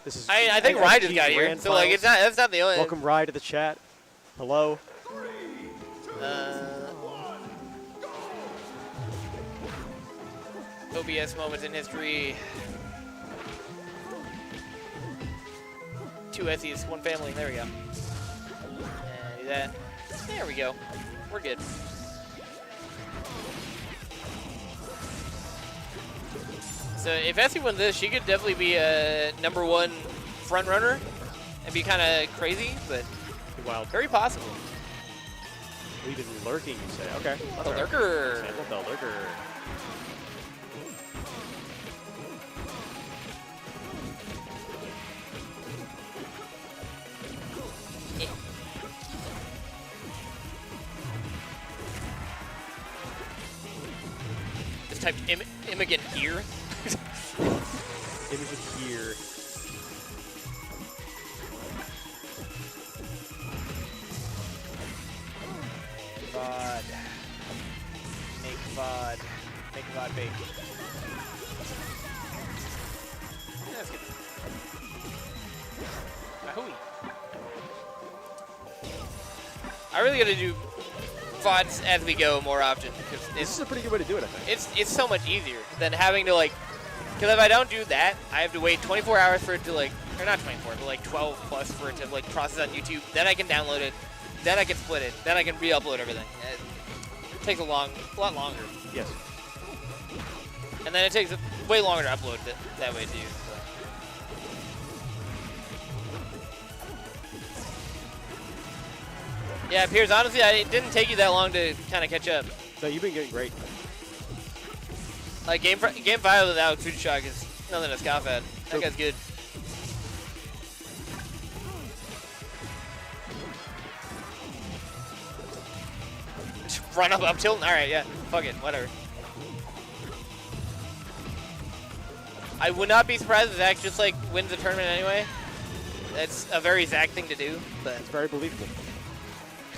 This is. I think Ryan just got here, so like that's not the only. Welcome Ryan to the chat. Hello. OBS moments in history. 2 essies, 1 family. There we go. And do that. There we go. We're good. So if Essie wins this, she could definitely be a #1 front runner and be kind of crazy, but Wild. very possible. Even lurking, you say? Okay. The lurker. The lurker. Just type Imogen here. Imogen here. VOD. Make VOD. Make VOD bake. That's good. Ahooey. I really gotta do VODs as we go more often because This is a pretty good way to do it, I think. it's so much easier than having to like. Because if I don't do that, I have to wait 24 hours for it to like, or not 24, but like 12 plus for it to like process on YouTube. Then I can download it. Then I can split it. Then I can re-upload everything. It takes a lot longer. Yes. And then it takes way longer to upload it that way too. So. Yeah, Piers, honestly, it didn't take you that long to kind of catch up. No, you've been getting great. Like game 5 without Food Shock is nothing to scoff at. That guy's good. Just run up tilt. All right, yeah. Fuck it, whatever. I would not be surprised if Zach just like wins the tournament anyway. That's a very Zach thing to do, but It's very believable.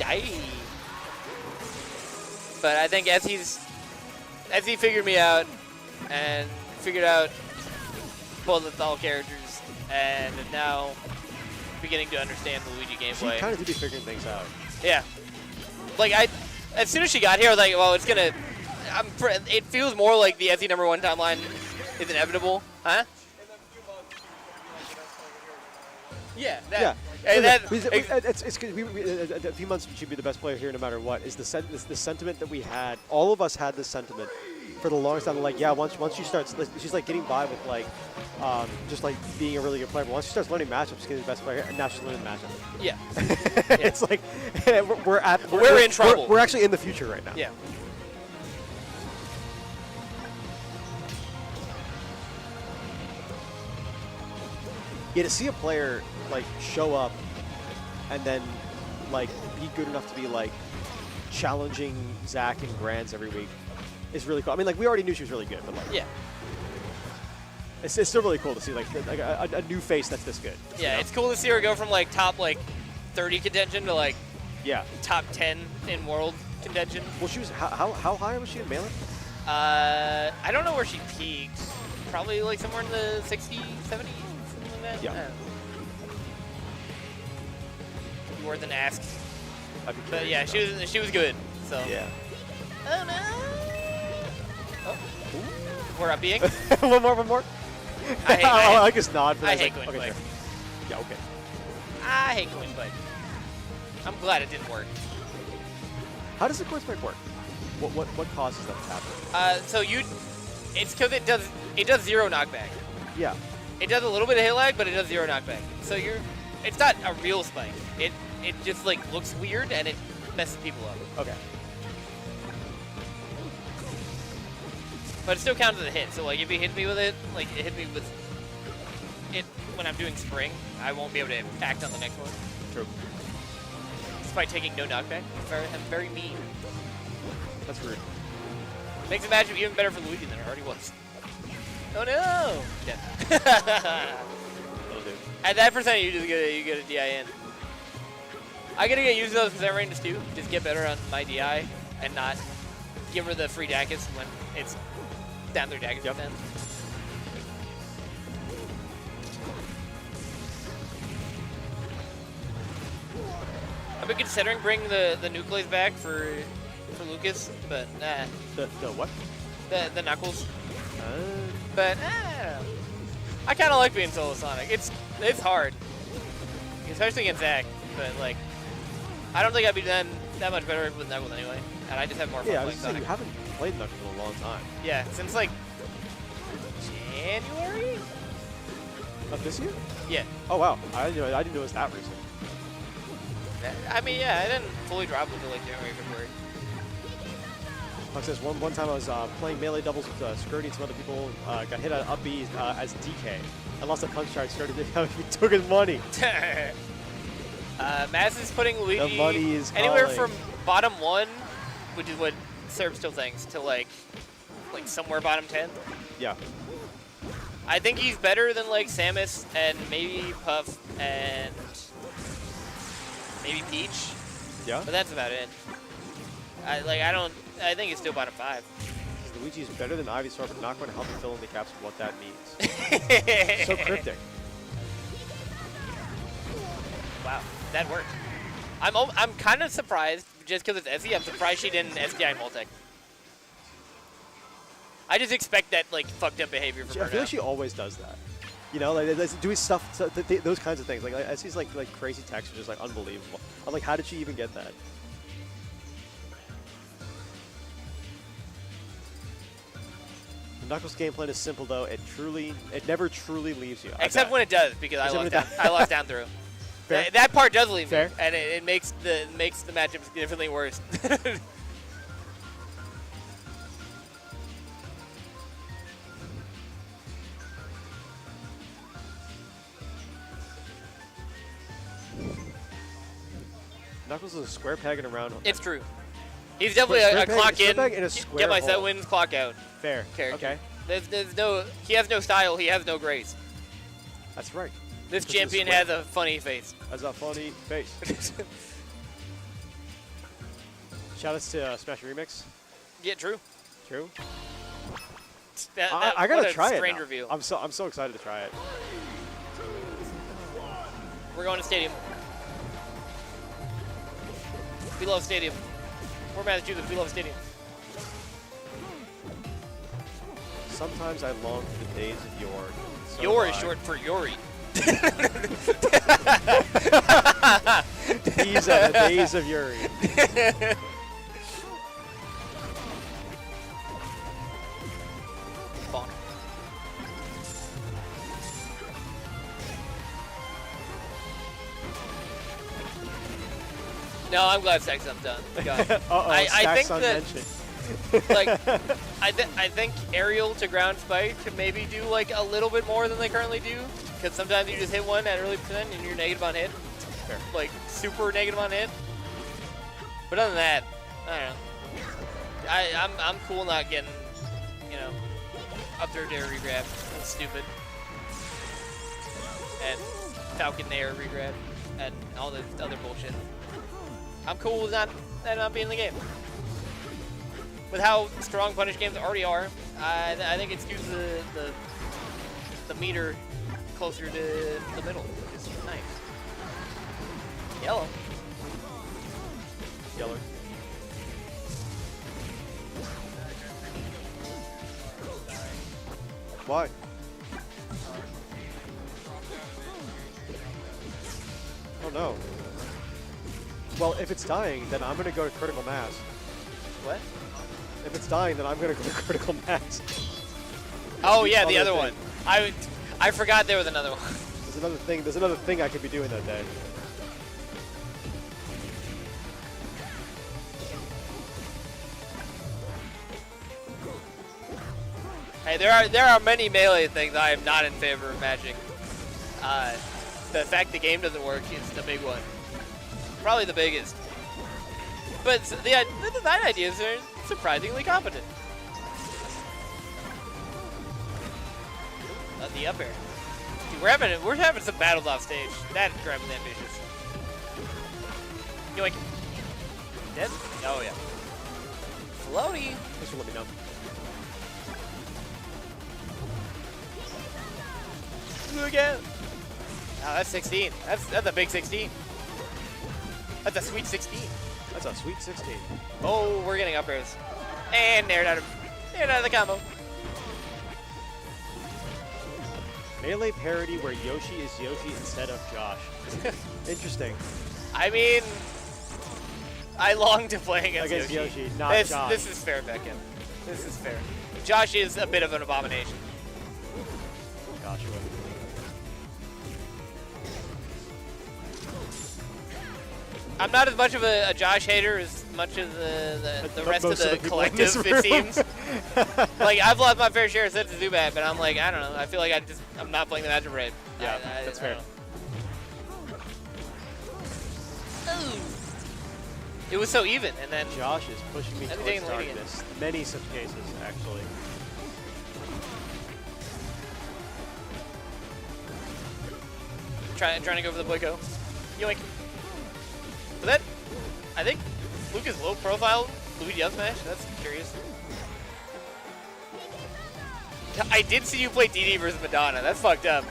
Aye. But I think as he figured me out and figured out both of the Thal characters and now beginning to understand the Luigi gameplay. She kind of did be figuring things out. Yeah. Like as soon as she got here, I was like, well, it's gonna. It feels more like the Essie #1 timeline is inevitable, huh? Yeah. Yeah. And a few months she'd be the best player here no matter what. Is the sentiment that we had? All of us had this sentiment for the longest time. Like, yeah, once she starts, she's like getting by with like, just like being a really good player. But once she starts learning matchups, she's getting the best player, and now she's learning matchups. Yeah. It's like we're in trouble. We're actually in the future right now. Yeah. Yeah, to see a player like show up and then like be good enough to be like challenging Zach and Grands every week is really cool. I mean, like we already knew she was really good, but like yeah, it's still really cool to see like a new face that's this good. Yeah, you know? It's cool to see her go from like top like 30 contention to like top 10 in world contention. Well, she was how high was she in Melee? I don't know where she peaked. Probably like somewhere in the 60, 70, something like that. Yeah. More than ask. But yeah, she was good. So. Yeah. Oh no. Oh. We're up being. one more. I guess nod. I hate Coin okay, Spike. sure. Yeah. Okay. I hate Coin Spike. I'm glad it didn't work. How does the Coin Spike work? What causes that to happen? So it's because it does 0 knockback. Yeah. It does a little bit of hit lag, but it does 0 knockback. So it's not a real spike. It just like looks weird and it messes people up. Okay. But it still counts as a hit. So like if he hits me with it, like it hit me with it when I'm doing spring, I won't be able to act on the next one. True. Despite taking no knockback. I'm very mean. That's rude. Makes the matchup even better for Luigi than it already was. Oh no! Dead. Will do. At that percent, you get a DIN. I gotta get used to those because I ran this too. Just get better on my DI and not give her the free Dacus when it's down their Dacus. Yep. I've been considering bringing the nucleus back for Lucas, but nah. The what? The Knuckles. But I kind of like being solo Sonic. It's hard, especially against Zach. But like, I don't think I'd be done that much better with Knuckles anyway. And I just have more fun playing Sonic. You haven't played Knuckles in a long time. Yeah, since like January of this year. Yeah. Oh wow, I didn't know it was that recent. I mean, yeah, I didn't fully drop until like January, February. Like this one time I was playing melee doubles with Skirty and some other people. Got hit at up B as DK. I lost a punch charge. Started he took his money. Maz is putting Luigi the money is anywhere calling. from bottom 1, which is what Serb still thinks, to like somewhere bottom 10. Yeah. I think he's better than like Samus and maybe Puff and maybe Peach. Yeah. But that's about it. I think it's still bottom 5. Luigi is better than Ivysaur, but not going to help you fill in the gaps of what that means. So cryptic. Wow, that worked. I'm kind of surprised, just because it's Essy, I'm surprised she didn't SDI Multech. I just expect that like fucked up behavior from her. I feel like she always doing stuff, those kinds of things. Like Essy's like crazy text are just like unbelievable. I'm like, how did she even get that? The Knuckles game plan is simple though. It never truly leaves you. Except when it does, because I lost down through. That part does leave me, and it makes the matchup significantly worse. Knuckles is a square peg in a round. It's true. He's definitely a clock in, and a square get my hole. set wins, clock out. Fair. Character. Okay. He has no style, he has no grace. That's right. This champion has a funny face. Has a funny face. Shoutouts to Smash Remix. Yeah, true. True. I gotta try it. Strange review. I'm so excited to try it. We're going to Stadium. We love Stadium. We're Massachusetts. We love Stadium. Sometimes I long for the days of yore. So Yore is short for Yori. These are the days of Yuri. Bonk. No, I'm glad Saxon's done. I think that, like, I think aerial to ground spike could maybe do like a little bit more than they currently do, because sometimes you just hit one at early percent and you're negative on hit, Fair. like super negative on hit. But other than that, I don't know. I'm cool not getting, you know, up there dare regrab. That's stupid. And Falcon Nair regrab and all this other bullshit. I'm cool with that not being in the game. With how strong punish games already are, I think it skews the meter closer to the middle, which is nice. Yellow. Yeller. Why? Oh no. Well, if it's dying, then I'm gonna go to critical mass. What? If it's dying, then I'm gonna go to critical mass. Oh yeah, the other one. I forgot there was another one. There's another thing I could be doing that day. Hey, there are many melee things I am not in favor of matching. The fact the game doesn't work is the big one. Probably the biggest. But the design ideas are surprisingly competent. The up air. Dude, we're having some battles off stage. That's incredibly ambitious. Yoink. Dead? Oh yeah. Floaty. Thanks for letting me know. Again. Oh, that's 16. That's a big 16. That's a sweet 16. That's a sweet 16. Oh, we're getting up airs. And nared out of the combo. Melee parody where Yoshi is Yoshi instead of Josh. Interesting. I mean, I long to play against Against Yoshi. Yoshi, not Josh. This is fair, Beckham. This is fair. Josh is a bit of an abomination. Joshua. I'm not as much of a Josh hater as much as the rest of Most of the the people in collective, this it room. seems. Like, I've lost my fair share of sets of Zubat, but I'm like, I don't know. I feel like I'm not playing the match of Red. Yeah, that's fair. Ooh. It was so even, and then Josh is pushing me Let me towards take the lead again. darkness. Many such cases, actually. trying to go for the Boyko. Yoink. But then, I think Luke is low profile. Luigi up smash. That's curious. I did see you play DD versus Madonna. That's fucked up.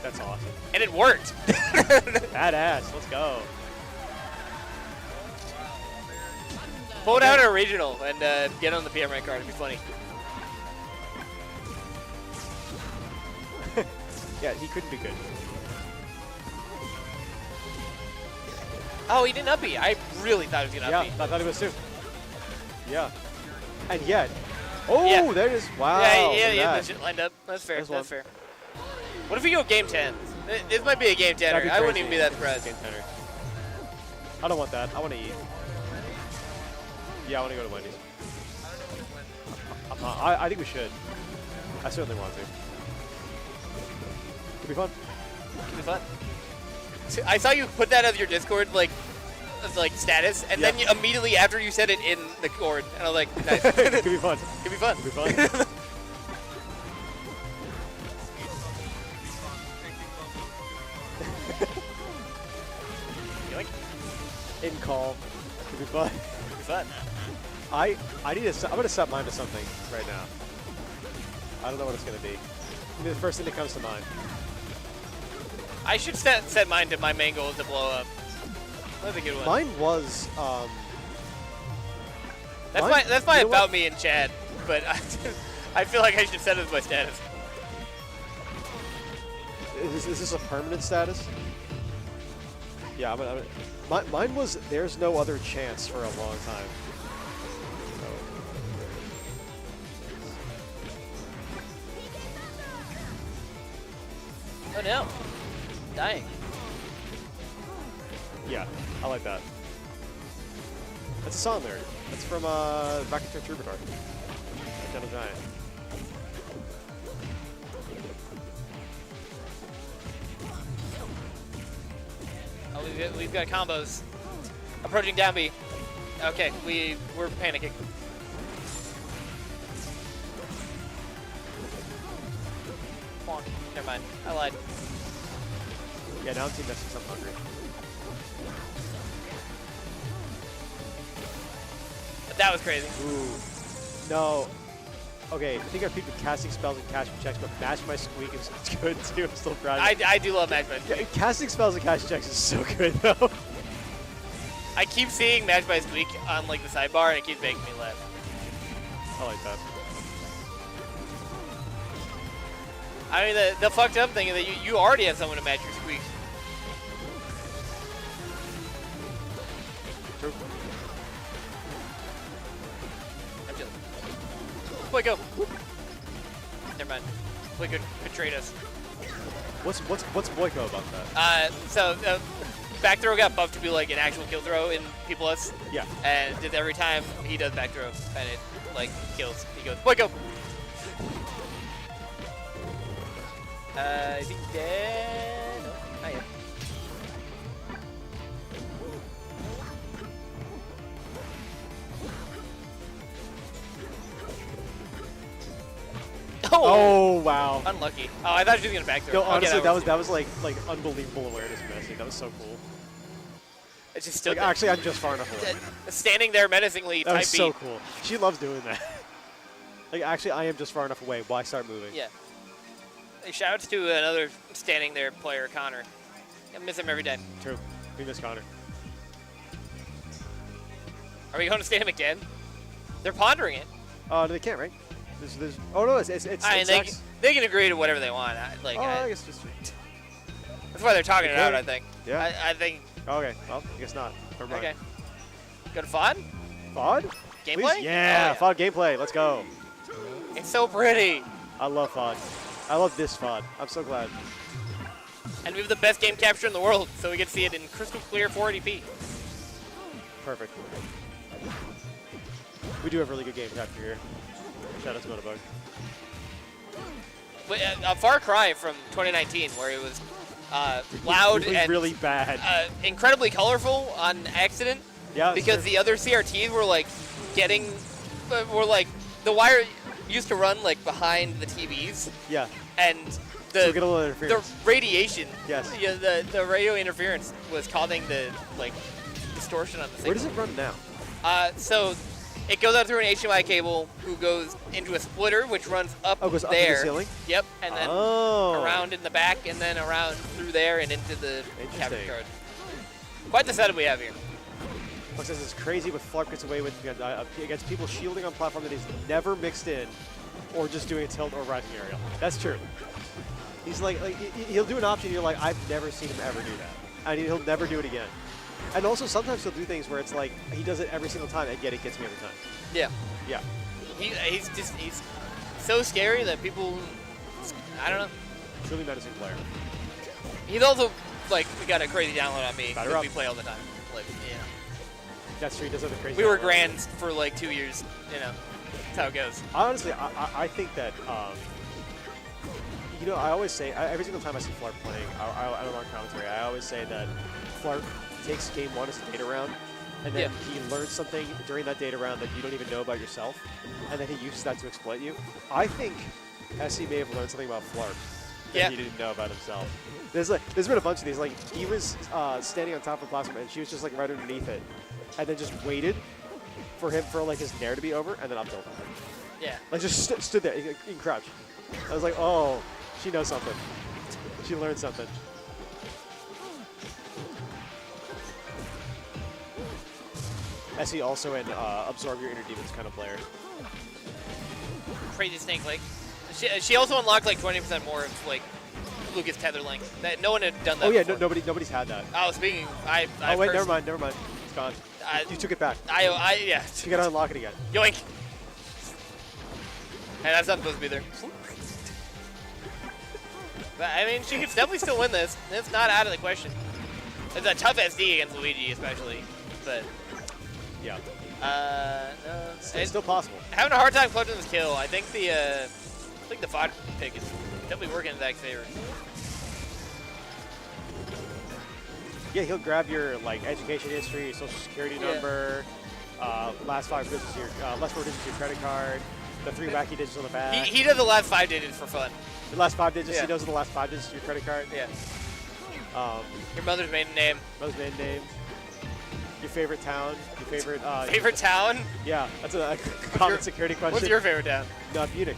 That's awesome. And it worked. Badass. Let's go. Pull it out at a regional and get on the PM rank card. It'd be funny. Yeah, he couldn't be good. Oh, he didn't uppy. I really thought he was going to uppy. Yeah, I thought he was too. Yeah. And yet. Oh, Yeah. there it is. Wow. Yeah, look at that that. shit lined up. That's fair. There's one. That's fair. What if we go game 10? This might be a game 10er. That'd be I wouldn't crazy. even be that surprised. Game 10er. I don't want that. I want to eat. Yeah, I want to go to Wendy's. I think we should. I certainly want to. Could be fun. Could be fun. I saw you put that on your Discord, like status, and then you, immediately after you said it in the cord, and I was like, nice. Could be fun. Could be fun. Could be fun. Yoink. In call. Could be fun. Could be fun. I need to. I'm gonna set mine to something right now. I don't know what it's gonna be. Give me the first thing that comes to mind. I should set mine to my main goal is to blow up. That's a good one. Mine was. That's my you know about what? me in chat, but I feel like I should set it as my status. Is this a permanent status? Yeah, mine was there's no other chance for a long time. Oh no. Dying. Yeah, I like that. That's a song lyric. That's from Back to Troubadour. Gentle Giant. Oh, we've got combos. Approaching down B. Okay, we're panicking. Bonk. Never mind. I lied. Yeah, now I'm team messing I'm hungry. That was crazy. Ooh. No. Okay, I think I peaked with casting spells and casting checks, but Match My Squeak is good too. I'm still proud of it. I do love Match by Squeak. Yeah, casting spells and casting checks is so good though. I keep seeing Match by Squeak on like the sidebar, and it keeps making me laugh. I like that. I mean, the fucked up thing is that you already have someone to match your squeaks. True. I'm just. Boy, go. Never mind. Boy, could betrayed us. What's Boyko about that? Back throw got buffed to be like an actual kill throw in P+. Yeah. And every time he does back throw, and it like kills, he goes, boy, go. I think dead. No, not yet. Oh wow. Unlucky. Oh, I thought she was gonna back throw. No, Okay, honestly, that works. was like unbelievable awareness messing. That was so cool. It's just still Like, actually, I'm just far enough away. standing there menacingly. That Type was so beat. cool. She loves doing that. Like, actually, I am just far enough away. Why start moving? Yeah. Hey, shouts to another standing there player, Connor. I miss him every day. True. We miss Connor. Are we going to stadium again? They're pondering it. No, they can't, right? Oh no, it's I mean, they can agree to whatever they want. I guess just. That's why they're talking it out, I think. Yeah. I think. Okay, well, I guess not. Never mind. Okay. Go to FOD? FOD? Gameplay? Please? Yeah, FOD gameplay. Let's go. It's so pretty. I love FOD. I love this FOD. I'm so glad. And we have the best game capture in the world, so we get to see it in crystal clear 480p. Perfect. We do have really good game capture here. Shout out to Motobug. But, a far cry from 2019, where it was loud and really bad, incredibly colorful on accident. Yeah, because the other CRTs were like the wire used to run like behind the TVs. Yeah. And so we get a little interference. the radiation. Yes. Yeah, the radio interference was causing the like distortion on the signal. Where does it run now? So it goes out through an HDMI cable, who goes into a splitter, which runs up goes there. Up to the ceiling? Yep, and then around in the back, and then around through there and into the capture card. Quite the setup we have here. Looks as it's crazy what Flarp gets away with against people shielding on platform that he's never mixed in, or just doing a tilt or rising aerial. That's true. He's like he'll do an option. You're like, I've never seen him ever do that, and he'll never do it again. And also sometimes he'll do things where it's like he does it every single time, and yet it gets me every time. Yeah. Yeah. He's so scary that people, I don't know. Truly menacing player. He's also like got a crazy download on me. Batter up. We play all the time. Like, yeah. That's true. He does have a crazy. We were grands for like 2 years. You know, that's how it goes. Honestly, I think that you know, I always say every single time I see Flarp playing, I don't know commentary. I always say that Flarp takes game one as a data round, and then he learns something during that data round that you don't even know about yourself, and then he uses that to exploit you. I think Essy may have learned something about Flarp that he didn't know about himself. There's been a bunch of these. Like, he was standing on top of the platform, and she was just like right underneath it, and then just waited for him for like his nair to be over, and then up tilted. Yeah. Like just stood there in crouch. I was like, oh, she knows something. She learned something. Essy also an absorb your inner demons kind of player. Crazy snake like. She also unlocked like 20% more of like Lucas tether length. That no one had done that. Oh yeah, before. nobody's had that. Oh, speaking, oh wait, never mind. It's gone. You took it back. Yeah. You gotta unlock it again. Yoink. Hey, that's not supposed to be there. But, I mean, she could definitely still win this. It's not out of the question. It's a tough SD against Luigi, especially. But yeah. No, it's still possible. Having a hard time clutching this kill. I think the FOD pick is definitely working in Zach's favor. Yeah, he'll grab your like education history, your social security number, last 5 digits of your last 4 digits of your credit card, the 3 wacky digits on the back. He does the last 5 digits for fun. The last 5 digits. He knows the last 5 digits of your credit card. Yeah. Your mother's maiden name. Mother's maiden name. Your favorite town. Your favorite. Favorite town? Yeah, that's a common security question. What's your favorite town? No, Munich.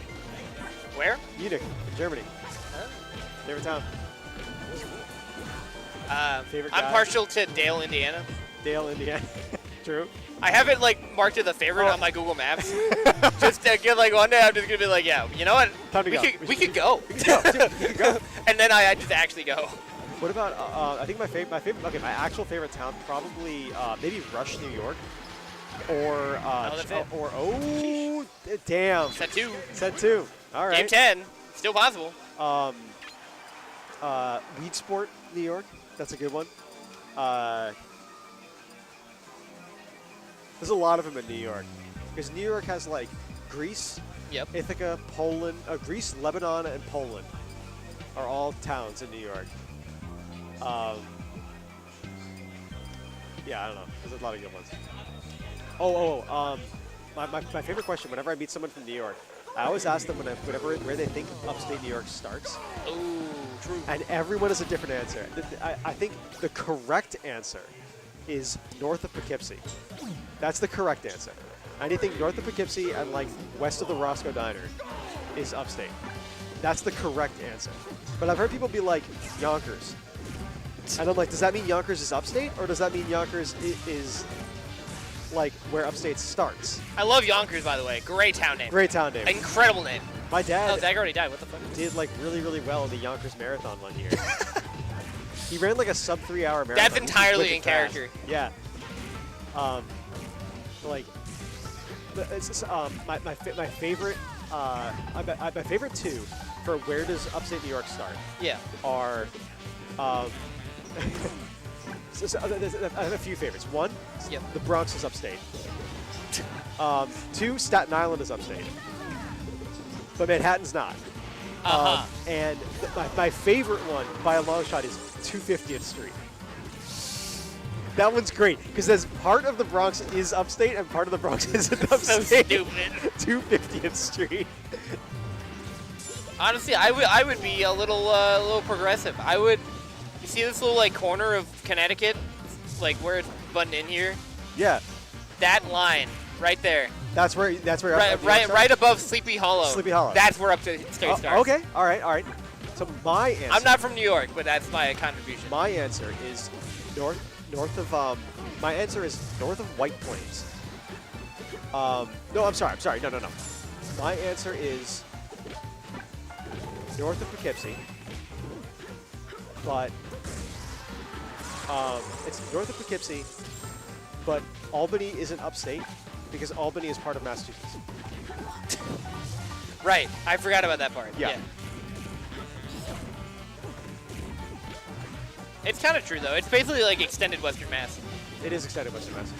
Where? Munich, Germany. Huh? Favorite town. Favorite guy? I'm partial to Dale, Indiana. Dale, Indiana. True. I have it like marked as a favorite on my Google Maps. Just to get like one day I'm just gonna be like, yeah, you know what? Time to go. We could go. We could go. And then I just actually go. What about? I think my favorite. Okay, my actual favorite town probably maybe Rush, New York, or damn. Set 2. Set 2. All right. Game 10. Still possible. Weed Sport, New York. That's a good one. There's a lot of them in New York because New York has like Greece, Ithaca, Poland, Greece, Lebanon, and Poland are all towns in New York. Yeah, I don't know. There's a lot of good ones. My favorite question whenever I meet someone from New York, I always ask them where they think upstate New York starts. Ooh, true. And everyone has a different answer. I think the correct answer is north of Poughkeepsie. That's the correct answer. Anything north of Poughkeepsie and like west of the Roscoe Diner is upstate. That's the correct answer. But I've heard people be like, Yonkers. And I'm like, does that mean Yonkers is upstate? Or does that mean Yonkers is like where Upstate starts. I love Yonkers, by the way. Great town name. Great town name. Incredible name. My dad Oh, Zach already died. What the fuck? did like really well in the Yonkers Marathon one year. He ran like a sub 3 hour marathon. That's entirely wicked in character. fast. Yeah. Like, my favorite my favorite two for where does upstate New York start? Yeah. Are I have a few favorites. One, Yep. the Bronx is upstate. Two, Staten Island is upstate, but Manhattan's not. And my favorite one by a long shot is 250th Street. That one's great because there's part of the Bronx is upstate and part of the Bronx isn't upstate. So stupid. 250th Street. Honestly, I would be a little progressive. I would. You see this little like corner of Connecticut, like where it's buttoned in here. Yeah. That line right there. That's where Right above Sleepy Hollow. Sleepy Hollow. That's where Upstate starts. Okay. All right. So my answer. I'm not from New York, but that's my contribution. My answer is north of my answer is north of White Plains. No, I'm sorry. No. My answer is north of Poughkeepsie, but it's north of Poughkeepsie, but Albany isn't upstate because Albany is part of Massachusetts. Right. I forgot about that part. Yeah. It's kind of true though. It's basically like extended Western Mass. It is extended Western Mass.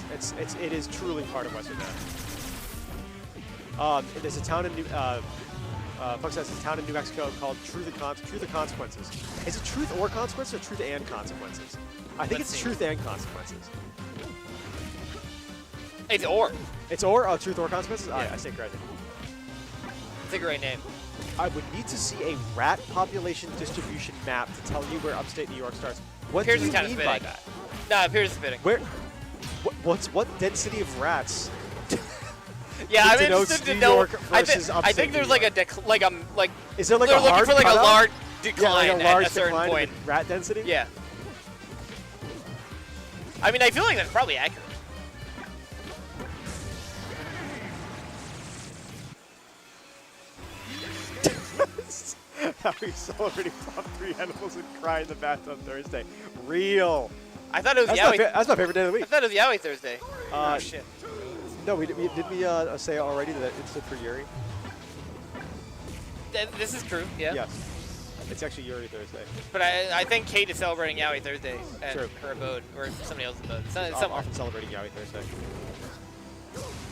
It is truly part of Western Mass. There's a town in folks, there's a town in New Mexico called Truth or Consequences. Is it Truth or Consequences or Truth and Consequences? I think it's Truth and Consequences. It's or. It's or? Oh, Truth or Consequences? Yeah. I say correctly. It's a great name. I would need to see a rat population distribution map to tell you where upstate New York starts. What Pierce do you is kind mean of by spitting. that? No, Pierce is spitting. Where? What density of rats? Yeah, I'm denotes interested to New know. York versus I upstate think there's New like York. Is there like they're a looking hard for like a cutoff? large Yeah, decline like a large at a certain decline point. in rat density? Yeah. I mean, I feel like that's probably accurate. Having celebrating top 3 animals and cry in the bathtub Thursday. Real. I thought it was That's Yowie. my favorite day of the I week. thought it was Yowie Thursday. Oh shit. No, did we say already that it stood for Yuri? This is true. Yeah. Yes. It's actually Yuri Thursday. But I think Kate is celebrating Yowie Thursday at True. her abode or somebody else's abode. I'm Somewhere. often celebrating Yowie Thursday.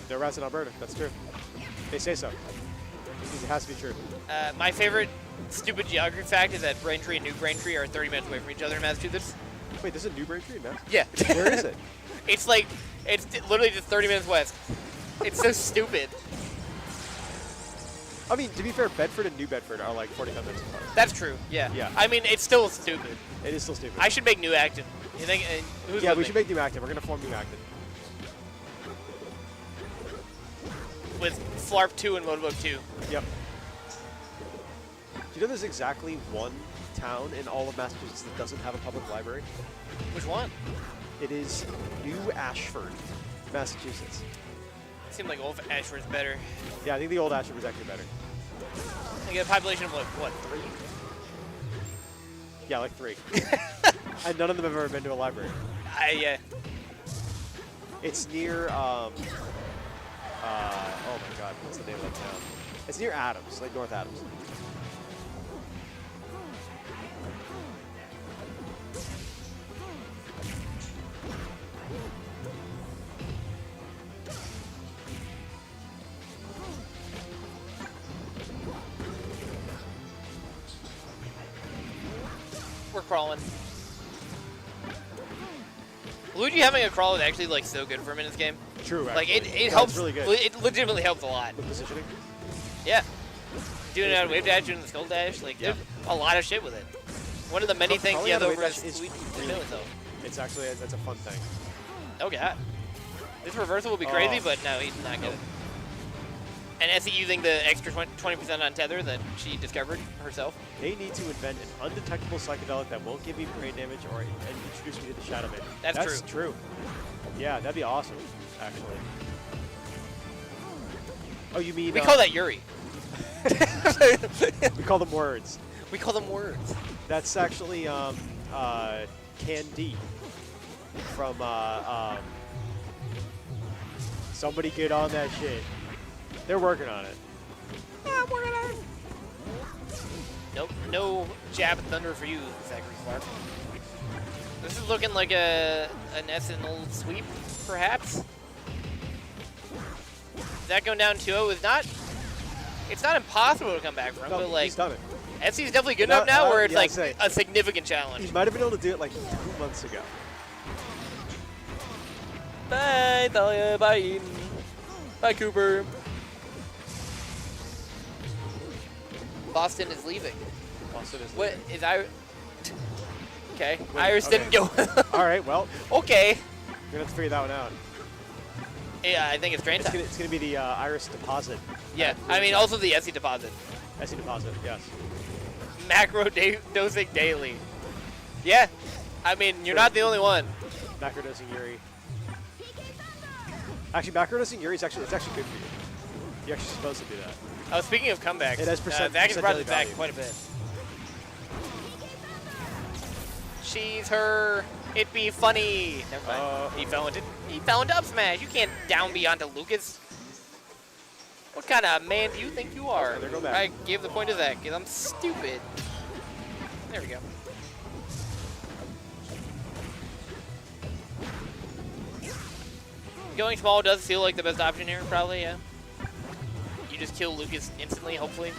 No rats in Alberta. That's true. They say so. It has to be true. My favorite stupid geography fact is that Braintree and New Braintree are 30 minutes away from each other in Massachusetts. Wait, there's a New Braintree now? Yeah. Where is it? It's like, it's literally just 30 minutes west. It's so stupid. I mean, to be fair, Bedford and New Bedford are like 45 minutes apart. That's true, yeah. Yeah. I mean, it's still stupid. It is still stupid. I should make New Acton. You think? Who's Yeah, with we me? should make New Acton. We're going to form New Acton. With Flarp 2 and Motorboat 2. Yep. Do you know there's exactly one town in all of Massachusetts that doesn't have a public library? Which one? It is New Ashford, Massachusetts. Seemed like Old Ashford's better. Yeah, I think the old Ashford was actually better. They get a population of like, what, 3? Yeah, like 3. And none of them have ever been to a library. Yeah. It's near, oh my god, what's the name of that town? It's near Adams, like North Adams. We're crawling. Luigi having a crawl is actually like so good for him in this game. True, Like actually. it No, helps. It's really good. It legitimately helps a lot. With positioning? Yeah. Doing it on wave dash, doing the skull dash, like Yeah. there's a lot of shit with it. One of the many things Probably he has on the over wave his dash is Luigi really to himself. It's actually, that's a fun thing. Oh god. This reversal will be crazy, but no, he's not good. And Essy using the extra 20% on tether that she discovered herself. They need to invent an undetectable psychedelic that won't give me brain damage or and introduce me to the Shadow Man. That's true. Yeah, that'd be awesome. actually. Oh, you mean... We call that Yuri. We call them words. We call them words. That's actually Candy from somebody get on that shit. They're working on it. Yeah, I'm working on it. Nope, no jab and thunder for you, Zachary Flarp. This is looking like an SNL sweep, perhaps. That going down 2-0 is not. It's not impossible to come back from, No, but like he's done it. Essie's definitely good enough now where it's yeah, like say, a significant challenge. He might have been able to do it like 2 months ago. Bye, Thalia. Bye, Eden. Bye, Cooper. Boston is leaving. Boston is What leaving. is I? Okay, Wait, Iris okay. didn't go. All right, well, Okay. we're gonna have to figure that one out. Yeah, I think it's drain time. It's gonna be the Iris deposit. Yeah, I mean also the Essie deposit. Essy deposit, yes. Macro dosing daily. Yeah, I mean you're not the only one. Macrodosing Yuri. Actually, macrodosing Yuri is actually good for you. You're actually supposed to do that. Oh, speaking of comebacks, It has Zach has percent brought daily this back value. quite a bit. She's her. It be funny. Never mind. He fell into up smash. You can't down B onto Lucas. What kind of man do you think you are? Okay, there go back. I gave the point to Zach because I'm stupid. There we go. Going small does feel like the best option here, probably, yeah. You just kill Lucas instantly, hopefully.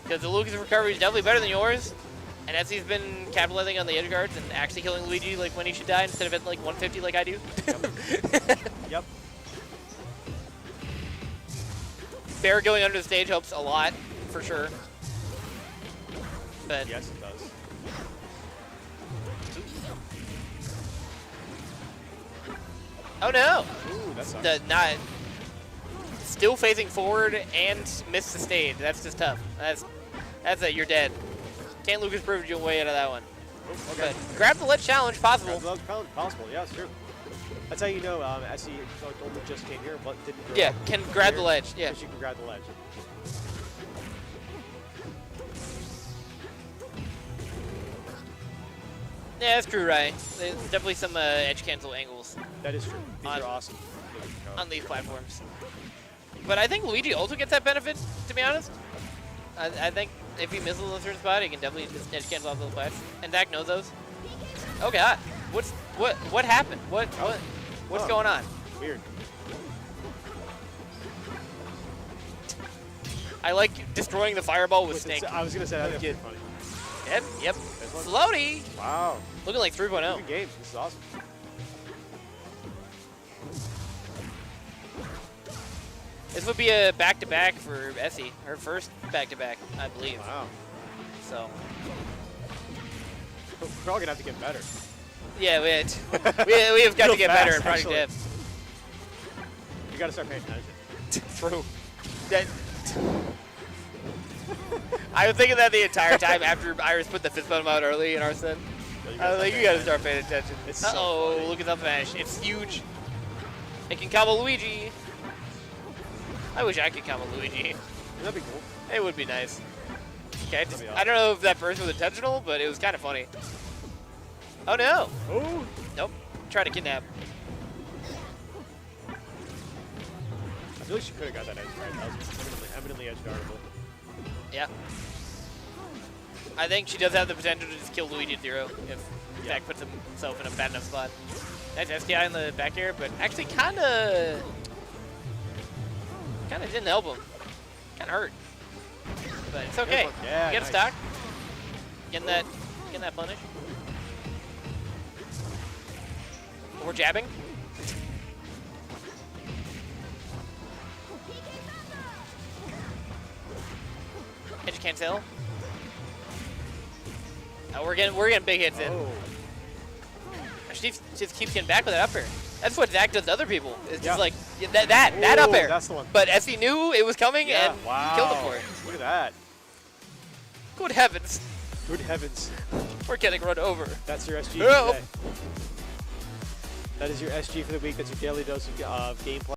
Because the Lucas recovery is definitely better than yours. And Essy's been capitalizing on the edge guards and actually killing Luigi like when he should die instead of at like 150 like I do. Yep. Bear going under the stage helps a lot, for sure. But Yes, it does. oh no! Ooh, that sucks. Not still facing forward and missed the stage. That's just tough. That's it. You're dead. Can't Lucas prove your way out of that one. Ooh, okay. But grab the ledge challenge, possible. That's possible, yeah, it's true. That's how you know Essy only just came here, but didn't grow Yeah, up can grab here, the ledge. Yeah. because you can grab the ledge. Yeah, that's true, right? There's definitely some edge cancel angles That is true. These On- are awesome. on these platforms. But I think Luigi also gets that benefit, to be honest. I think if he misses a certain spot, he can definitely just edge cancel off those flats. And Zach knows those. Oh god. What happened? What's Oh. going on? Weird. I like destroying the fireball with Snake. I was gonna say that's Good. funny. Yep. This one? Floaty. Wow. Looking like 3.0. Good game. This is awesome. This would be a back-to-back for Essy. Her first back-to-back, I believe. Wow. So, We're all gonna have to get better. yeah, we have got to Real get better fast, at Project actually. Dev. You gotta start paying attention. True. That, I was thinking that the entire time after Iris put the fist bump out early in our set. I was like, you gotta start paying attention. It's so Uh-oh, funny. look at the finish. It's huge. It can combo Luigi. I wish I could combo Luigi. That'd be cool. It would be nice. Okay, That'd be I don't know if that burst was intentional, but it was kind of funny. Oh no! Oh. Nope. Try to kidnap. I feel like she could have got that edge right. That was eminently edge guardable. Yeah. I think she does have the potential to just kill Luigi at 0 if Zach puts himself in a bad enough spot. Nice SDI in the back air, but actually kind of didn't help him. Kind of hurt. But it's okay. Yeah, Get a nice. stock. Getting that punish. Or jabbing. Edge cancel. Oh, we're getting big hits in. Oh. She just keeps getting back with that up air. That's what Zach does to other people. It's Yeah. just like that up Ooh, air. that's the one. But Essy knew it was coming Yeah. and Wow. killed him for it. Look at that. Good heavens, Good heavens. we're getting run over. That's your SG Oh. today. That is your SG for the week. That's your daily dose of gameplay.